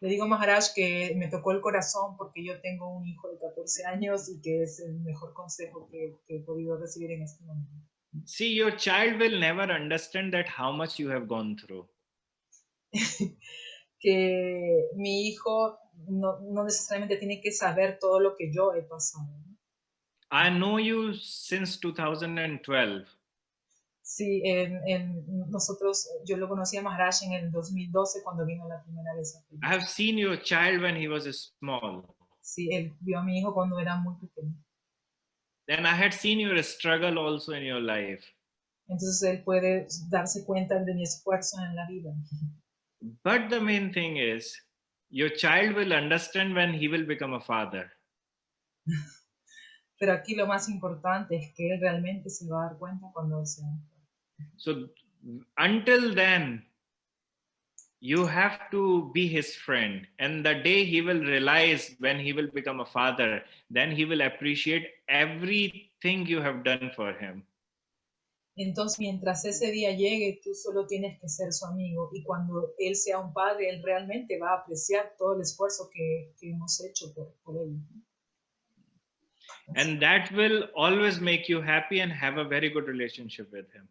Le digo a Maharaj que me tocó el corazón porque yo tengo un hijo de 14 años y que es el mejor consejo que he podido recibir en este momento. See, your child will never understand that how much you have gone through. Que mi hijo no necesariamente tiene que saber todo lo que yo he pasado. I know you since 2012. Sí, yo lo conocí a Maharaj en el 2012 cuando vino la primera vez. I have seen your child when he was small. Sí, él vio a mi hijo cuando era muy pequeño. Then I had seen your struggle also in your life. Entonces él puede darse cuenta de mi esfuerzo en la vida. But the main thing is, your child will understand when he will become a father. Pero aquí lo más importante es que él realmente se va a dar cuenta cuando él sea. So until then, you have to be his friend. And the day he will realize when he will become a father, then he will appreciate everything you have done for him. Entonces, mientras ese día llegue, tú solo tienes que ser su amigo. Y cuando él sea un padre, él realmente va a apreciar todo el esfuerzo que hemos hecho por él. And that will always make you happy and have a very good relationship with him.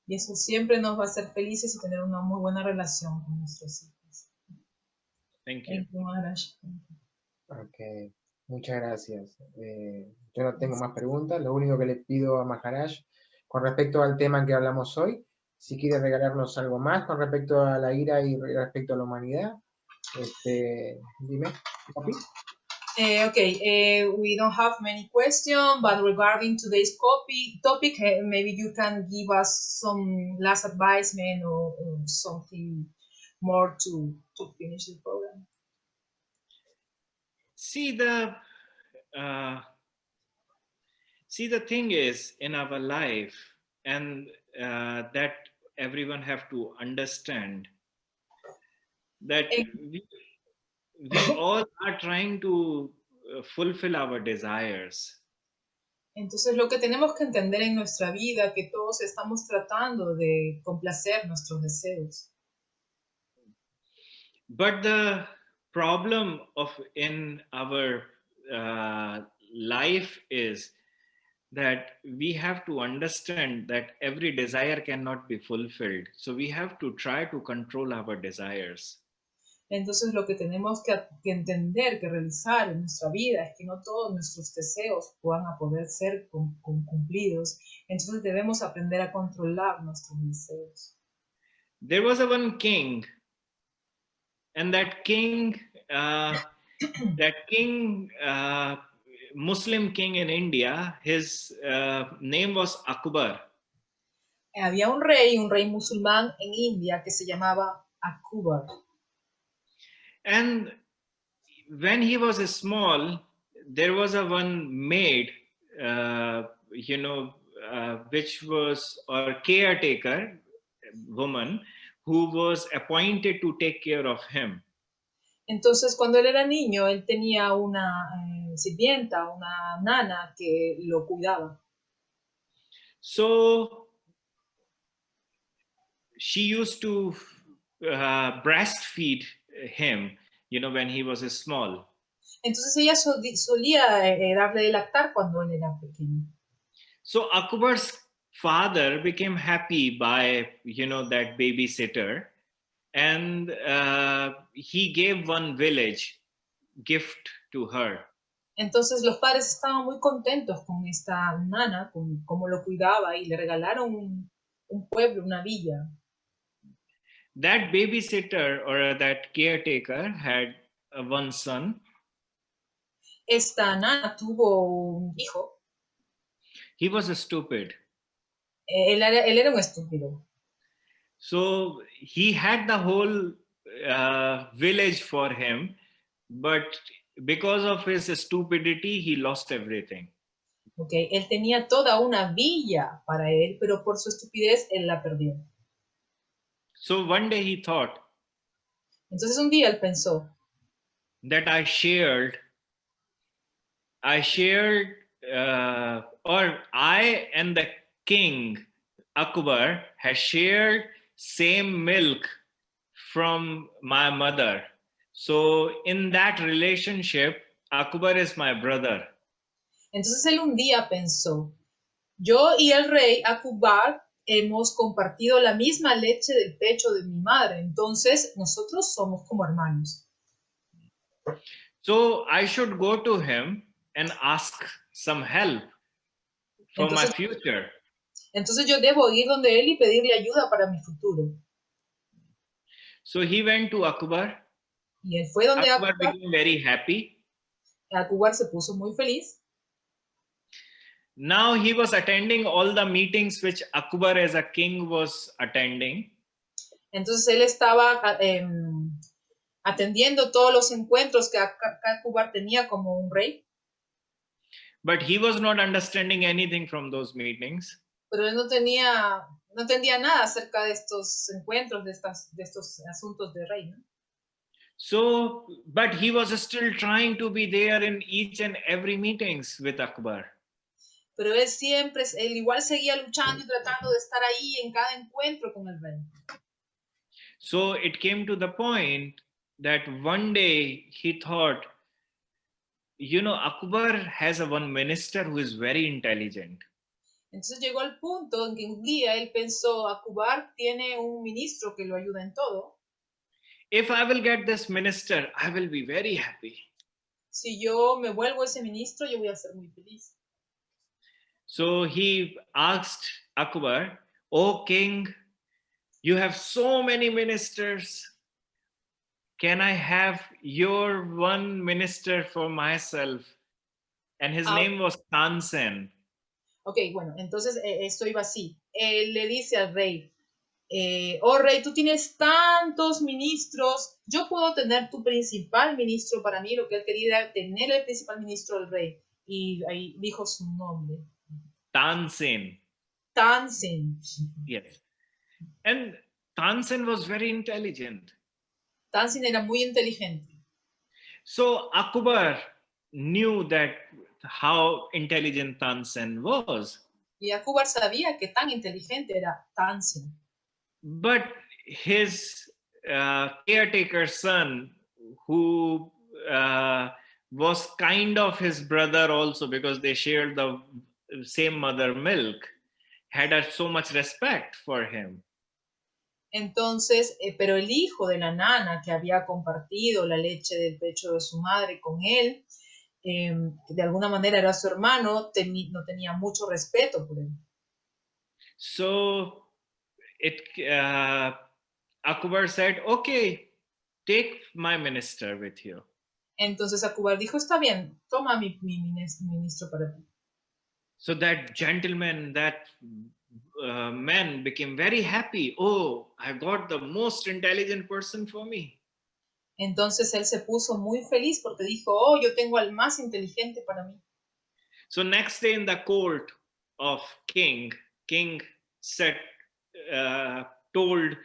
Y eso siempre nos va a hacer felices y tener una muy buena relación con nuestros hijos. Thank you. Thank you, Maharaj. Ok, muchas gracias. Yo no tengo más preguntas. Lo único que le pido a Maharaj con respecto al tema que hablamos hoy, si quiere regalarnos algo más con respecto a la ira y respecto a la humanidad, dime. We don't have many questions, but regarding today's topic, maybe you can give us some last advisement or something more to finish the program. See, the thing is in our life, and that everyone have to understand that we all are trying to fulfill our desires. Entonces lo que tenemos que entender en nuestra vida que todos estamos tratando de complacer nuestros deseos. But the problem in our life is that we have to understand that every desire cannot be fulfilled. So we have to try to control our desires. Entonces lo que tenemos que entender, que realizar en nuestra vida es que no todos nuestros deseos puedan poder ser cumplidos. Entonces debemos aprender a controlar nuestros deseos. There was one king, and that king, Muslim king in India, his name was Akbar. Había un rey musulmán en India que se llamaba Akbar. And when he was small, there was one maid, which was a caretaker woman who was appointed to take care of him. Entonces, cuando él era niño, él tenía una sirvienta, una nana que lo cuidaba. So she used to breastfeed him, when he was small. Entonces ella solía darle de lactar cuando él era pequeño. So Akbar's father became happy by, that babysitter, and he gave one village gift to her. Entonces los padres estaban muy contentos con esta nana, con cómo lo cuidaba, y le regalaron un pueblo, una villa. That babysitter or that caretaker had one son. Esta nana tuvo un hijo. He was stupid. Él era un estúpido. So he had the whole village for him, but because of his stupidity, he lost everything. Okay. Él tenía toda una villa para él, pero por su estupidez él la perdió. So one day he thought Entonces un día él pensó that I shared, or I and the king Akbar has shared same milk from my mother. So in that relationship, Akbar is my brother. Entonces él un día pensó, yo y el rey Akbar hemos compartido la misma leche del pecho de mi madre, entonces nosotros somos como hermanos. So I should go to him and ask some help for my future. Entonces yo debo ir donde él y pedirle ayuda para mi futuro. So he went to Akbar. Y él fue donde Akbar Akbar became very happy. Akbar se puso muy feliz. Now he was attending all the meetings which Akbar as a king was attending. Entonces él estaba atendiendo todos los encuentros que Akbar tenía como un rey. But he was not understanding anything from those meetings. Pero él no entendía nada acerca de estos encuentros, de estos asuntos de rey, ¿no? So, but he was still trying to be there in each and every meetings with Akbar. Pero él igual seguía luchando y tratando de estar ahí en cada encuentro con el rey. So it came to the point that one day he thought, Akbar has a one minister who is very intelligent. Entonces llegó al punto en que un día él pensó, Akbar tiene un ministro que lo ayuda en todo. If I will get this minister, I will be very happy. Si yo me vuelvo ese ministro, yo voy a ser muy feliz. So he asked Akbar, "O king, you have so many ministers. Can I have your one minister for myself?" And his name was Tansen. Ok, bueno, entonces esto iba así. Él le dice al rey, oh rey, tú tienes tantos ministros, yo puedo tener tu principal ministro para mí. Lo que él quería era tener el principal ministro del rey. Y ahí dijo su nombre. Tansen. Tansen. Yes. And Tansen was very intelligent. Tansen era muy inteligente. So Akbar knew that how intelligent Tansen was. Y Akbar sabía que tan inteligente era Tansen. But his caretaker son, who was kind of his brother also because they shared the same mother milk, had so much respect for him. Entonces, pero el hijo de la nana que había compartido la leche del pecho de su madre con él, de alguna manera era su hermano, no tenía mucho respeto por él. So Akbar said, "Okay, take my minister with you." Entonces Akbar dijo, está bien, toma mi ministro para ti. So that gentleman, that man became very happy. Oh, I got the most intelligent person for me. Entonces él se puso muy feliz porque dijo, oh, yo tengo al más inteligente para mí. So next day in the court of king said, told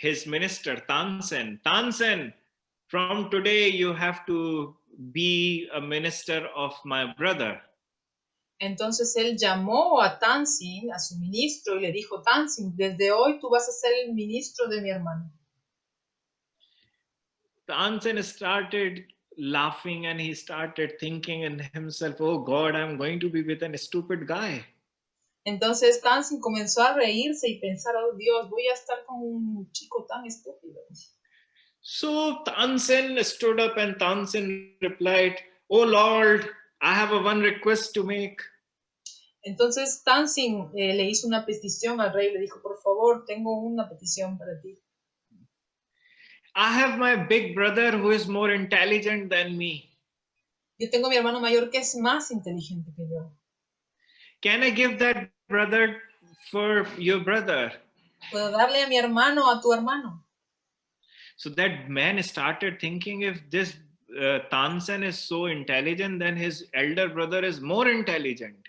his minister Tansen, from today you have to be a minister of my brother. Entonces él llamó a Tansin, a su ministro, y le dijo, Tansin, desde hoy tú vas a ser el ministro de mi hermano. Tansen started laughing and he started thinking in himself, oh God, I'm going to be with a stupid guy. Entonces Tansin comenzó a reírse y pensar, oh Dios, voy a estar con un chico tan estúpido. So Tansen stood up and Tansen replied, "Oh Lord, I have a one request to make." Entonces Tansin le hizo una petición al rey, le dijo, por favor, tengo una petición para ti. I have my big brother who is more intelligent than me. Yo tengo a mi hermano mayor que es más inteligente que yo. Can I give that brother for your brother? ¿Puedo darle a mi hermano a tu hermano? So that man started thinking, if this Tansen is so intelligent, then his elder brother is more intelligent.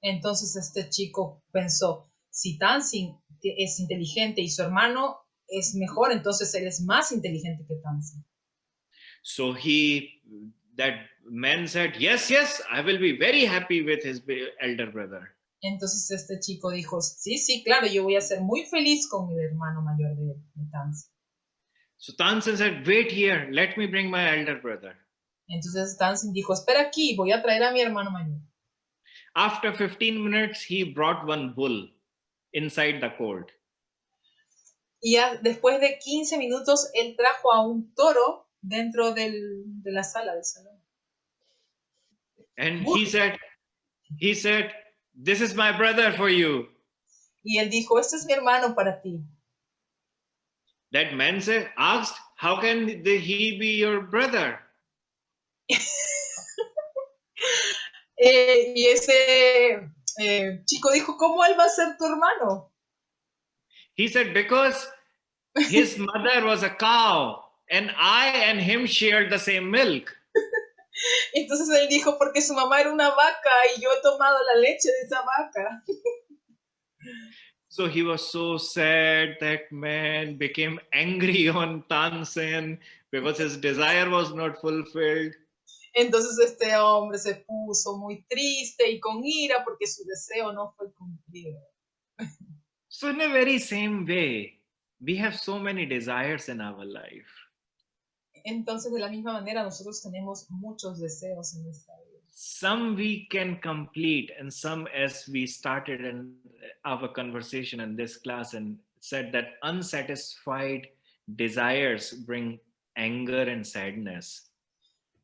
Entonces este chico pensó, si Tansin es inteligente y su hermano es mejor, entonces él es más inteligente que Tansin. So that man said, yes, I will be very happy with his elder brother. Entonces este chico dijo, sí, claro, yo voy a ser muy feliz con mi hermano mayor de Tansin. So Tansen said, wait here, let me bring my elder brother. Entonces Tansin dijo, espera aquí, voy a traer a mi hermano mayor. After 15 minutes, he brought one bull inside the court. Y después de 15 minutos, él trajo a un toro dentro de la sala del salón. And he said, this is my brother for you. Y él dijo, este es mi hermano para ti. That man asked, how can he be your brother? Y ese chico dijo, ¿cómo él va a ser tu hermano? He said, because his mother was a cow and I and him shared the same milk. Entonces él dijo, porque su mamá era una vaca y yo he tomado la leche de esa vaca. So he was so sad. That man became angry on Tansen because his desire was not fulfilled. Entonces este hombre se puso muy triste y con ira porque su deseo no fue cumplido. So in a very same way, we have so many desires in our life. Entonces de la misma manera nosotros tenemos muchos deseos en nuestra vida. Some we can complete, and some, as we started in our conversation in this class and said, that unsatisfied desires bring anger and sadness.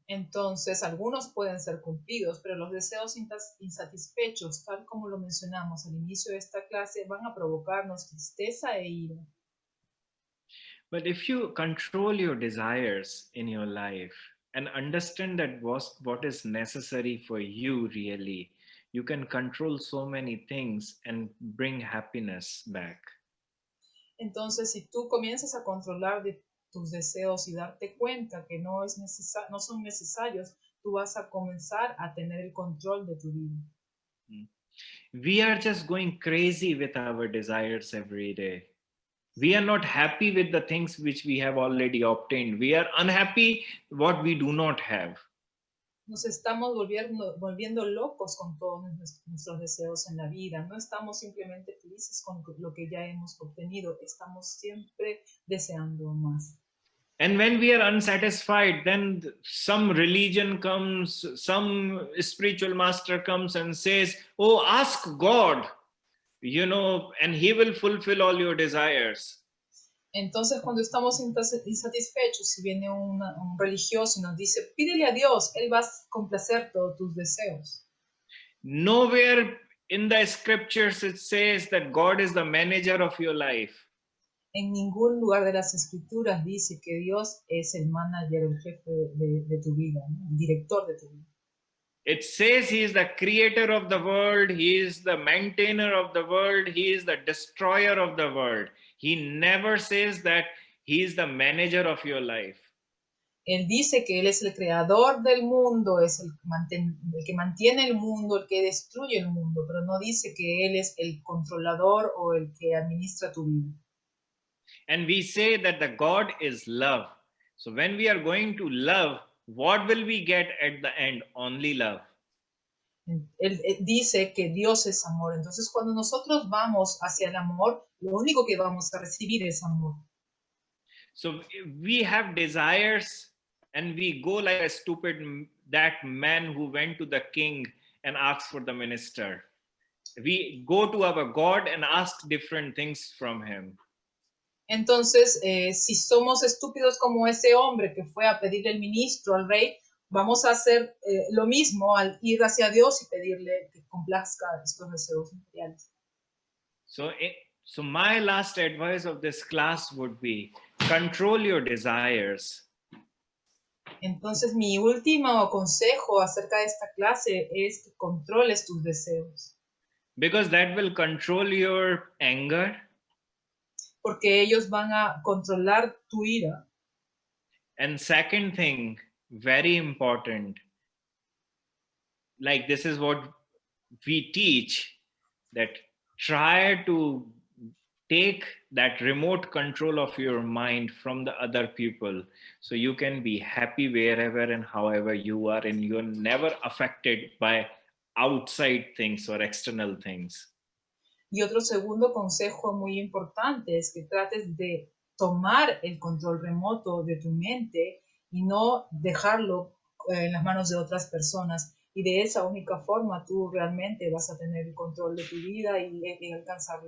Entonces, algunos pueden ser cumplidos, pero los deseos insatisfechos, tal como lo mencionamos al inicio de esta clase, van a provocarnos tristeza e ira. But if you control your desires in your life and understand that what is necessary for you really, you can control so many things and bring happiness back. Entonces, si tú comienzas a controlar tus deseos y darte cuenta que no son necesarios, tú vas a comenzar a tener el control de tu vida. We are just going crazy with our desires every day. We are not happy with the things which we have already obtained. We are unhappy what we do not have. Nos estamos volviendo locos con todos nuestros deseos en la vida. No estamos simplemente felices con lo que ya hemos obtenido. Estamos siempre deseando más. And when we are unsatisfied, then some religion comes, some spiritual master comes and says, oh, ask God, and he will fulfill all your desires. Entonces, cuando estamos insatisfechos, si viene un religioso y nos dice, pídele a Dios, Él va a complacer todos tus deseos. Nowhere in the scriptures it says that God is the manager of your life. En ningún lugar de las escrituras dice que Dios es el manager, el jefe de tu vida, ¿no? El director de tu vida. It says he is the creator of the world, he is the maintainer of the world, he is the destroyer of the world. He never says that he is the manager of your life. Él dice que Él es el creador del mundo, es el que mantiene el mundo, el que destruye el mundo, pero no dice que Él es el controlador o el que administra tu vida. And we say that the God is love. So when we are going to love, what will we get at the end? Only love. Él dice que Dios es amor. Entonces, cuando nosotros vamos hacia el amor, lo único que vamos a recibir es amor. So we have desires and we go like that man who went to the king and asked for the minister. we go to our God and ask different things from him. Entonces, si somos estúpidos como ese hombre que fue a pedirle el ministro al rey, vamos a hacer lo mismo al ir hacia Dios y pedirle que complazca estos deseos materiales. So my last advice of this class would be control your desires. Entonces, mi último consejo acerca de esta clase es que controles tus deseos. Because that will control your anger. Porque ellos van a controlar tu ira. And second thing, very important, like this is what we teach, that try to take that remote control of your mind from the other people, so you can be happy wherever and however you are, and you're never affected by outside things or external things. Y otro segundo consejo muy importante es que trates de tomar el control remoto de tu mente y no dejarlo en las manos de otras personas. Y de esa única forma tú realmente vas a tener el control de tu vida y alcanzar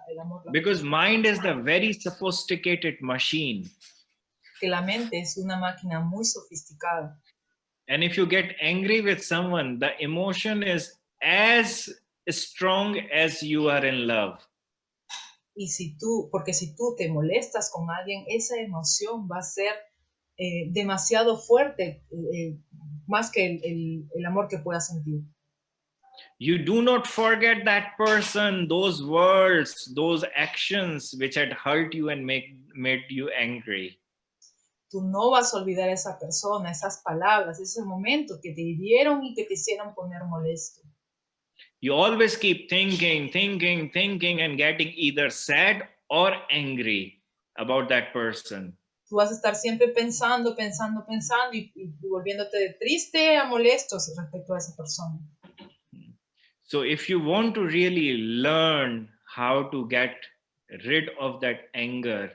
el amor. Because mind is the very sophisticated machine. Que la mente es una máquina muy sofisticada. And if you get angry with someone, the emotion is as strong as you are in love. Y porque si tú te molestas con alguien, esa emoción va a ser demasiado fuerte, más que el amor que puedas sentir. You do not forget that person, those words, those actions which had hurt you and made you angry. Tú no vas a olvidar a esa persona, esas palabras, ese momento que te hirieron y que te hicieron poner molesto. You always keep thinking and getting either sad or angry about that person. Tú vas a estar siempre pensando y volviéndote triste a molesto respecto a esa persona. So if you want to really learn how to get rid of that anger,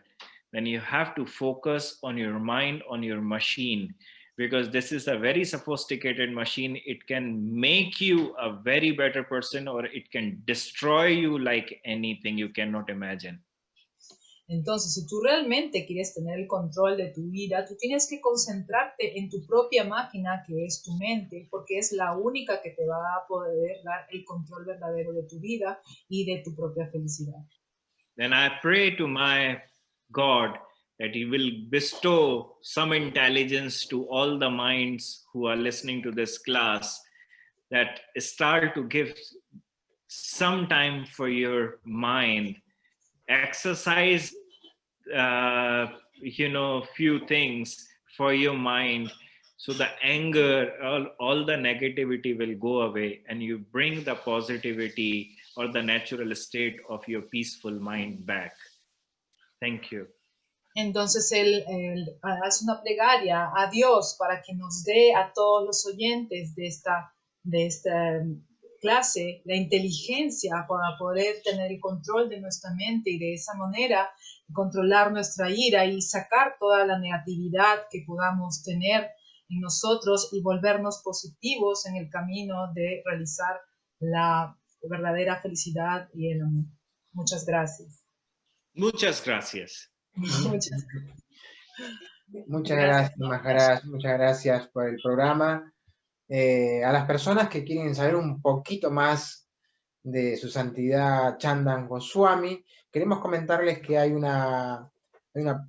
then you have to focus on your mind, on your machine, because this is a very sophisticated machine. It can make you a very better person, or it can destroy you like anything you cannot imagine. Entonces, si tú realmente quieres tener el control de tu vida, tú tienes que concentrarte en tu propia máquina, que es tu mente, porque es la única que te va a poder dar el control verdadero de tu vida y de tu propia felicidad. Then I pray to my God that He will bestow some intelligence to all the minds who are listening to this class, that start to give some time for your mind, exercise few things for your mind, so the anger, all the negativity will go away, and you bring the positivity or the natural state of your peaceful mind back. Thank you. Entonces él hace una plegaria a Dios para que nos dé a todos los oyentes de esta clase la inteligencia para poder tener el control de nuestra mente y de esa manera controlar nuestra ira y sacar toda la negatividad que podamos tener en nosotros y volvernos positivos en el camino de realizar la verdadera felicidad y el amor. Muchas gracias. Muchas gracias. Muchas gracias, Maharaj. Muchas gracias por el programa. A las personas que quieren saber un poquito más de su santidad Chandan Goswami, queremos comentarles que hay una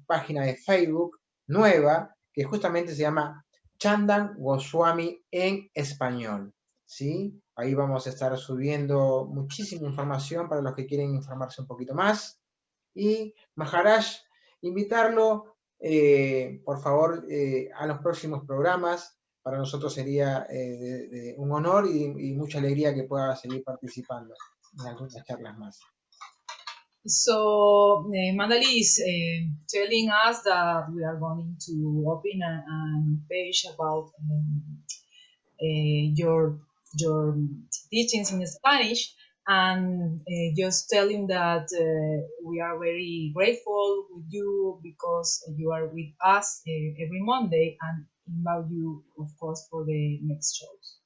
página de Facebook nueva que justamente se llama Chandan Goswami en español, ¿sí? Ahí vamos a estar subiendo muchísima información para los que quieren informarse un poquito más. Y Maharaj, invitarlo, por favor, a los próximos programas. Para nosotros sería un honor y mucha alegría que pueda seguir participando en algunas charlas más. So Mandali is telling us that we are going to open a page about your teachings in Spanish, and just tell him that we are very grateful with you because you are with us every Monday, and invite you, of course, for the next shows.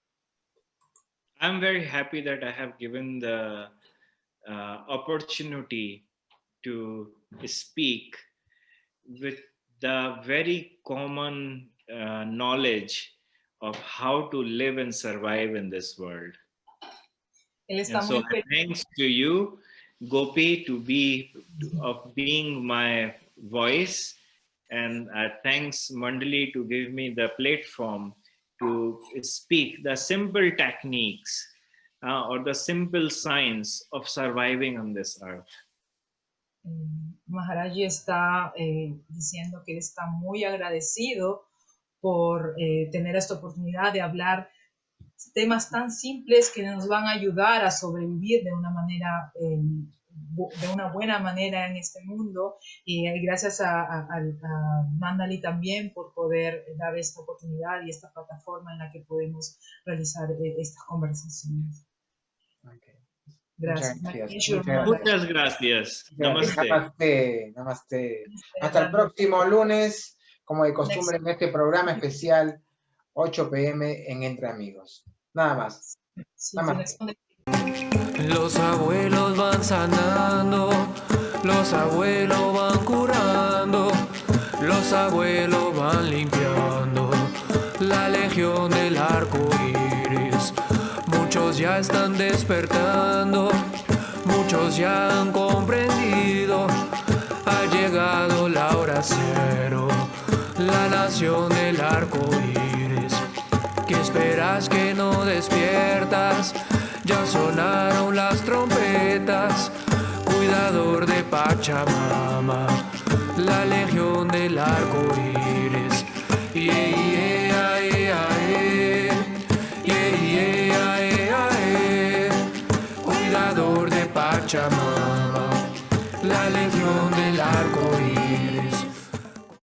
I'm very happy that I have given the opportunity to speak with the very common knowledge of how to live and survive in this world. Él está And so muy feliz. thanks to you, Gopi, of being my voice, and thanks Mandali to give me the platform to speak the simple techniques or the simple science of surviving on this earth. Maharaji está diciendo que él está muy agradecido por tener esta oportunidad de hablar temas tan simples que nos van a ayudar a sobrevivir de una manera, de una buena manera en este mundo. Y gracias a Mandali también por poder dar esta oportunidad y esta plataforma en la que podemos realizar estas conversaciones. Okay. Gracias. Muchas gracias. Namaste. Namaste. Namaste. Hasta el próximo lunes, como de costumbre en este programa especial, 8 p.m. en Entre Amigos. Nada más. Namaste. Los abuelos van sanando, los abuelos van curando, los abuelos van limpiando la legión del arco iris. Muchos ya están despertando, muchos ya han comprendido. Ha llegado la hora cero, la nación del arco iris. ¿Qué esperas que no despiertas? Ya sonaron las trompetas. Cuidador de Pachamama, la legión del arco iris. Yeah, yeah.